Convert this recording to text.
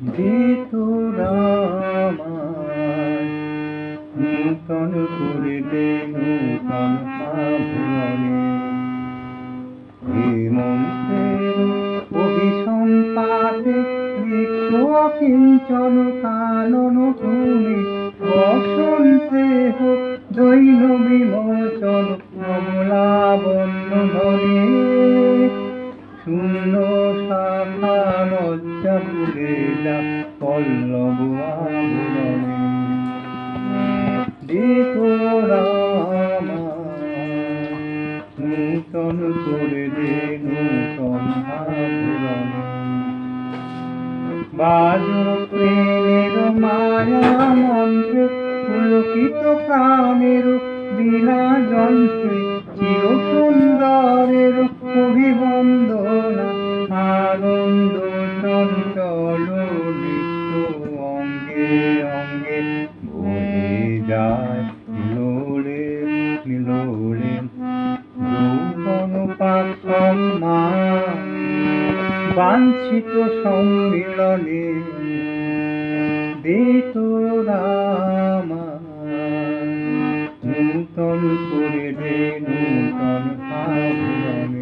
ভিতরামায় নূতন করে দে নূতন আভরণে হেমন্তের অভিসম্পাতে রিক্ত কিঞ্চন কানন ভূমি বসন্তে হোক দৈন বিমোচন নবলাবণ্য ধনে শূন্য শাখা লজ্জা ভুলে যা পল্লব আবরণে নূতন করে দে নূতন আভরণে বাজ প্রেমের মায়া মন্ত্রে পুলকিত প্রাণের বিনা যন্ত্রে চির সুন্দরের অভিবন্দনা আনন্দ চঞ্চল নৃত্য অঙ্গে অঙ্গে বয়ে যায় নিলোড়ে নিলোড়ে যৌবন পাশম মা বাঞ্ছিত সম্মিলনে দে তোরামায় নূতন করে দে নূতন আভরণে।